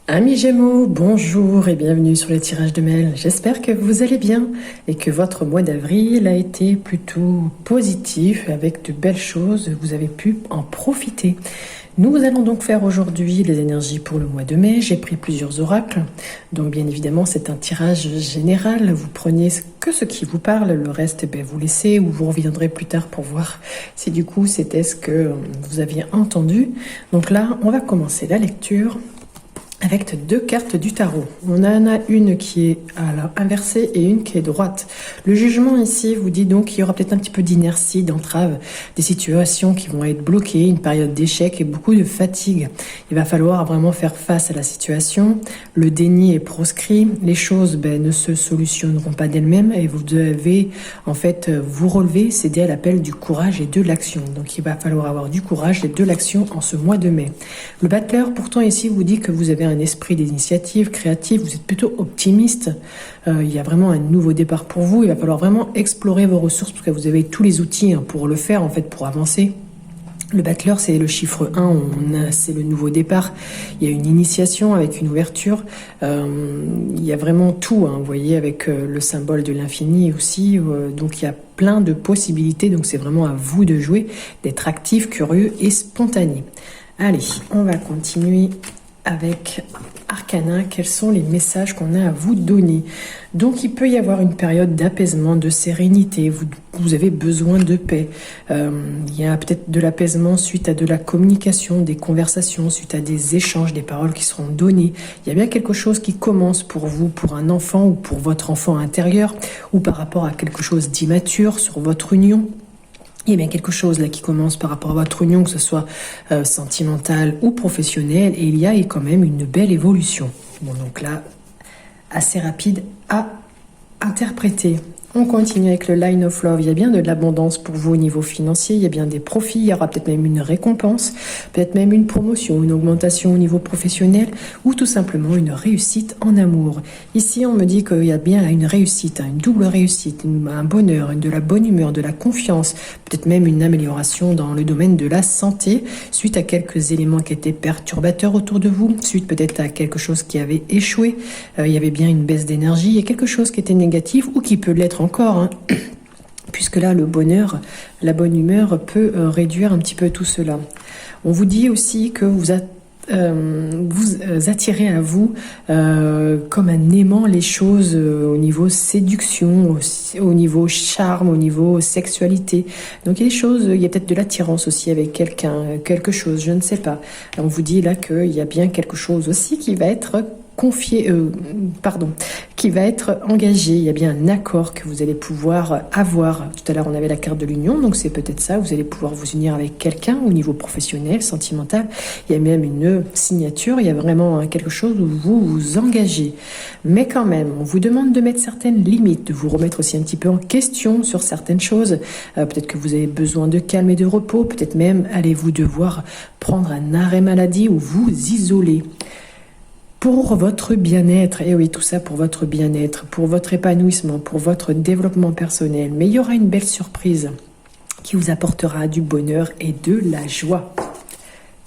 Amis Gémeaux, bonjour et bienvenue sur le tirage de mail. J'espère que vous allez bien et que votre mois d'avril a été plutôt positif avec de belles choses. Vous avez pu en profiter. Nous allons donc faire aujourd'hui les énergies pour le mois de mai. J'ai pris plusieurs oracles. Donc bien évidemment, c'est un tirage général. Vous prenez que ce qui vous parle. Le reste, vous laissez ou vous reviendrez plus tard pour voir si du coup c'était ce que vous aviez entendu. Donc là, on va commencer la lecture avec deux cartes du tarot. On en a une qui est à l'inversée et une qui est droite. Le jugement ici vous dit donc qu'il y aura peut-être un petit peu d'inertie, d'entrave, des situations qui vont être bloquées, une période d'échec et beaucoup de fatigue. Il va falloir vraiment faire face à la situation. Le déni est proscrit. Les choses ne se solutionneront pas d'elles-mêmes et vous devez en fait vous relever, céder à l'appel du courage et de l'action. Donc il va falloir avoir du courage et de l'action en ce mois de mai. Le battleur pourtant ici vous dit que vous avez un esprit d'initiative créative, vous êtes plutôt optimiste, il y a vraiment un nouveau départ pour vous, il va falloir vraiment explorer vos ressources parce que vous avez tous les outils pour le faire en fait, pour avancer. Le battleur, c'est le chiffre 1, c'est le nouveau départ. Il y a une initiation avec une ouverture. Il y a vraiment tout, vous voyez, avec le symbole de l'infini aussi. Donc il y a plein de possibilités. Donc c'est vraiment à vous de jouer, d'être actif, curieux et spontané. Allez, on va continuer avec Arcana. Quels sont les messages qu'on a à vous donner? Donc il peut y avoir une période d'apaisement, de sérénité, vous avez besoin de paix. Il y a peut-être de l'apaisement suite à de la communication, des conversations, suite à des échanges, des paroles qui seront données. Il y a bien quelque chose qui commence pour vous, pour un enfant ou pour votre enfant intérieur, ou par rapport à quelque chose d'immature sur votre union. Il y a bien quelque chose là qui commence par rapport à votre union, que ce soit sentimental ou professionnel, et il y a quand même une belle évolution. Bon, donc là, assez rapide à interpréter. On continue avec le Line of Love. Il y a bien de l'abondance pour vous au niveau financier, il y a bien des profits, il y aura peut-être même une récompense, peut-être même une promotion, une augmentation au niveau professionnel ou tout simplement une réussite en amour. Ici, on me dit qu'il y a bien une réussite, une double réussite, un bonheur, de la bonne humeur, de la confiance, peut-être même une amélioration dans le domaine de la santé suite à quelques éléments qui étaient perturbateurs autour de vous, suite peut-être à quelque chose qui avait échoué. Il y avait bien une baisse d'énergie, il y a quelque chose qui était négatif ou qui peut l'être encore, puisque là le bonheur, la bonne humeur peut réduire un petit peu tout cela. On vous dit aussi que vous attirez à vous comme un aimant les choses au niveau séduction, au niveau charme, au niveau sexualité. Donc il y a des choses, il y a peut-être de l'attirance aussi avec quelqu'un, quelque chose, je ne sais pas. On vous dit là qu'il y a bien quelque chose aussi qui va être qui va être engagé. Il y a bien un accord que vous allez pouvoir avoir. Tout à l'heure, on avait la carte de l'union, donc c'est peut-être ça. Vous allez pouvoir vous unir avec quelqu'un au niveau professionnel, sentimental. Il y a même une signature. Il y a vraiment quelque chose où vous vous engagez. Mais quand même, on vous demande de mettre certaines limites, de vous remettre aussi un petit peu en question sur certaines choses. Peut-être que vous avez besoin de calme et de repos. Peut-être même allez-vous devoir prendre un arrêt maladie ou vous isoler. Pour votre bien-être, et oui, tout ça pour votre bien-être, pour votre épanouissement, pour votre développement personnel. Mais il y aura une belle surprise qui vous apportera du bonheur et de la joie.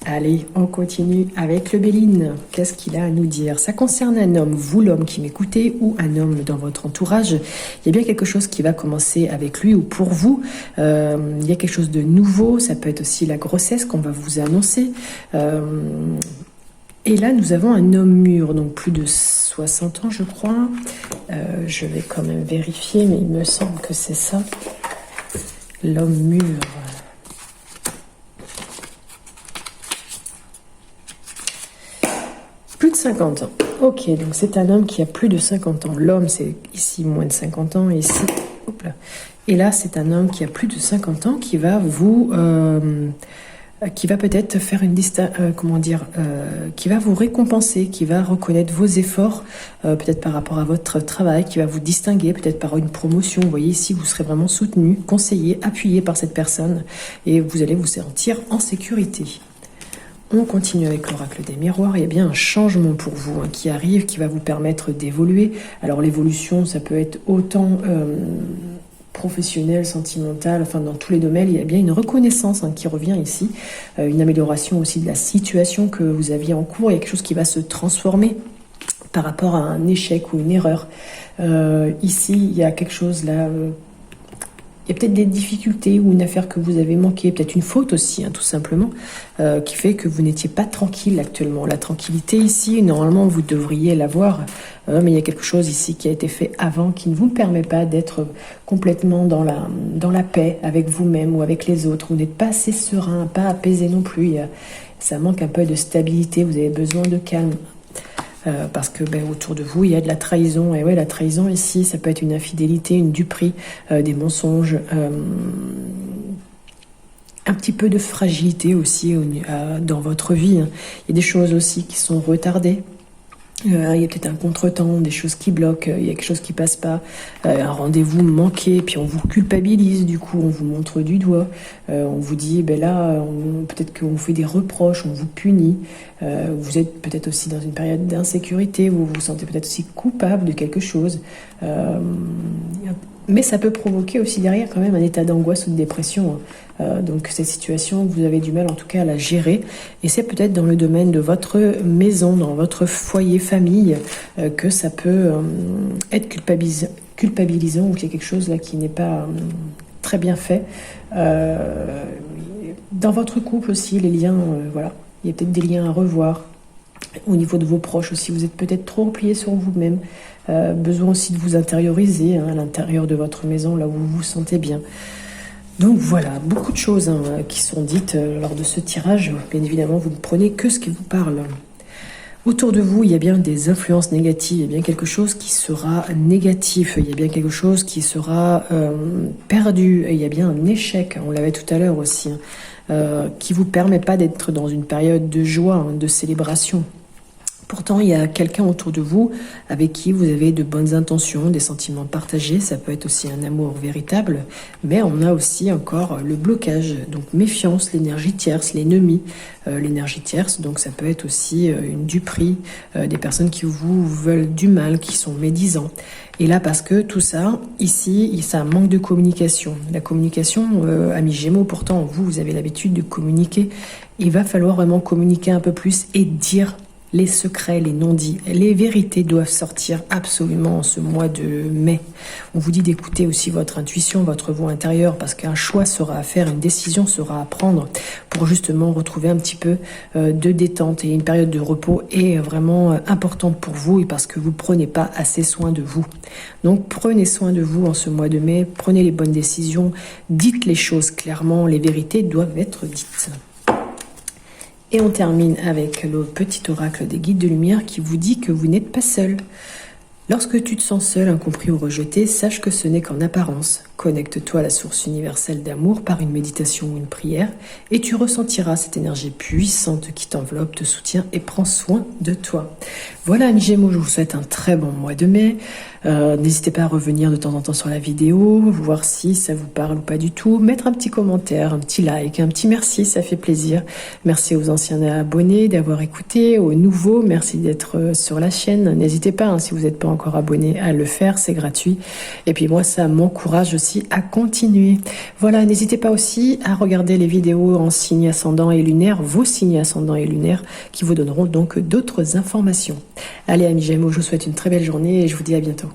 Allez, on continue avec le Béline. Qu'est-ce qu'il a à nous dire? Ça concerne un homme, vous l'homme qui m'écoutez, ou un homme dans votre entourage. Il y a bien quelque chose qui va commencer avec lui ou pour vous. Il y a quelque chose de nouveau, ça peut être aussi la grossesse qu'on va vous annoncer. Et là, nous avons un homme mûr, donc plus de 60 ans, je crois. Je vais quand même vérifier, mais il me semble que c'est ça. L'homme mûr. Plus de 50 ans. Ok, donc c'est un homme qui a plus de 50 ans. L'homme, c'est ici moins de 50 ans, et ici... Hop là. Et là, c'est un homme qui a plus de 50 ans qui va vous... qui va peut-être faire une qui va vous récompenser, qui va reconnaître vos efforts, peut-être par rapport à votre travail, qui va vous distinguer, peut-être par une promotion. Vous voyez ici, vous serez vraiment soutenu, conseillé, appuyé par cette personne et vous allez vous sentir en sécurité. On continue avec l'oracle des miroirs. Il y a bien un changement pour vous qui arrive, qui va vous permettre d'évoluer. Alors l'évolution, ça peut être autant professionnel, sentimental, enfin dans tous les domaines, il y a bien une reconnaissance qui revient ici, une amélioration aussi de la situation que vous aviez en cours, il y a quelque chose qui va se transformer par rapport à un échec ou une erreur. Ici, il y a quelque chose là... il y a peut-être des difficultés ou une affaire que vous avez manqué, peut-être une faute aussi, tout simplement, qui fait que vous n'étiez pas tranquille actuellement. La tranquillité ici, normalement, vous devriez l'avoir, mais il y a quelque chose ici qui a été fait avant qui ne vous permet pas d'être complètement dans la paix avec vous-même ou avec les autres. Vous n'êtes pas assez serein, pas apaisé non plus. Ça manque un peu de stabilité, vous avez besoin de calme. Parce que autour de vous, il y a de la trahison. Et ouais, la trahison ici, ça peut être une infidélité, une duperie, des mensonges, un petit peu de fragilité aussi dans votre vie. Il y a des choses aussi qui sont retardées. Il y a peut-être un contretemps, des choses qui bloquent, il y a quelque chose qui passe pas, un rendez-vous manqué, puis on vous culpabilise, du coup on vous montre du doigt, on vous dit peut-être qu'on vous fait des reproches, on vous punit, vous êtes peut-être aussi dans une période d'insécurité, vous vous sentez peut-être aussi coupable de quelque chose, mais ça peut provoquer aussi derrière quand même un état d'angoisse ou de dépression. Donc cette situation, vous avez du mal en tout cas à la gérer. Et c'est peut-être dans le domaine de votre maison, dans votre foyer famille, que ça peut être culpabilisant ou qu'il y a quelque chose là qui n'est pas très bien fait. Dans votre couple aussi, les liens, voilà, il y a peut-être des liens à revoir. Au niveau de vos proches aussi, vous êtes peut-être trop replié sur vous-même. Besoin aussi de vous intérioriser à l'intérieur de votre maison, là où vous vous sentez bien. Donc voilà, beaucoup de choses qui sont dites lors de ce tirage. Bien évidemment, vous ne prenez que ce qui vous parle. Autour de vous, il y a bien des influences négatives, il y a bien quelque chose qui sera négatif, il y a bien quelque chose qui sera perdu, il y a bien un échec, on l'avait tout à l'heure aussi, qui ne vous permet pas d'être dans une période de joie, de célébration. Pourtant, il y a quelqu'un autour de vous avec qui vous avez de bonnes intentions, des sentiments partagés. Ça peut être aussi un amour véritable, mais on a aussi encore le blocage. Donc méfiance, l'énergie tierce, l'ennemi, l'énergie tierce. Donc ça peut être aussi une duperie, des personnes qui vous veulent du mal, qui sont médisants. Et là, parce que tout ça, ici, ça manque de communication. La communication, amis Gémeaux, pourtant, vous avez l'habitude de communiquer. Il va falloir vraiment communiquer un peu plus et dire les secrets, les non-dits, les vérités doivent sortir absolument en ce mois de mai. On vous dit d'écouter aussi votre intuition, votre voix intérieure, parce qu'un choix sera à faire, une décision sera à prendre pour justement retrouver un petit peu de détente. Et une période de repos est vraiment importante pour vous et parce que vous ne prenez pas assez soin de vous. Donc prenez soin de vous en ce mois de mai, prenez les bonnes décisions, dites les choses clairement, les vérités doivent être dites. Et on termine avec le petit oracle des guides de lumière qui vous dit que vous n'êtes pas seul. Lorsque tu te sens seul, incompris ou rejeté, sache que ce n'est qu'en apparence. Connecte-toi à la source universelle d'amour par une méditation ou une prière et tu ressentiras cette énergie puissante qui t'enveloppe, te soutient et prend soin de toi. Voilà, amis Gémeaux, je vous souhaite un très bon mois de mai. N'hésitez pas à revenir de temps en temps sur la vidéo, voir si ça vous parle ou pas du tout, mettre un petit commentaire, un petit like, un petit merci, ça fait plaisir. Merci aux anciens abonnés d'avoir écouté, aux nouveaux, merci d'être sur la chaîne. N'hésitez pas, si vous n'êtes pas encore abonné, à le faire, c'est gratuit. Et puis moi, ça m'encourage aussi à continuer. Voilà, n'hésitez pas aussi à regarder les vidéos en signe ascendant et lunaire, vos signes ascendants et lunaires, qui vous donneront donc d'autres informations. Allez, amis Gémeaux, je vous souhaite une très belle journée et je vous dis à bientôt.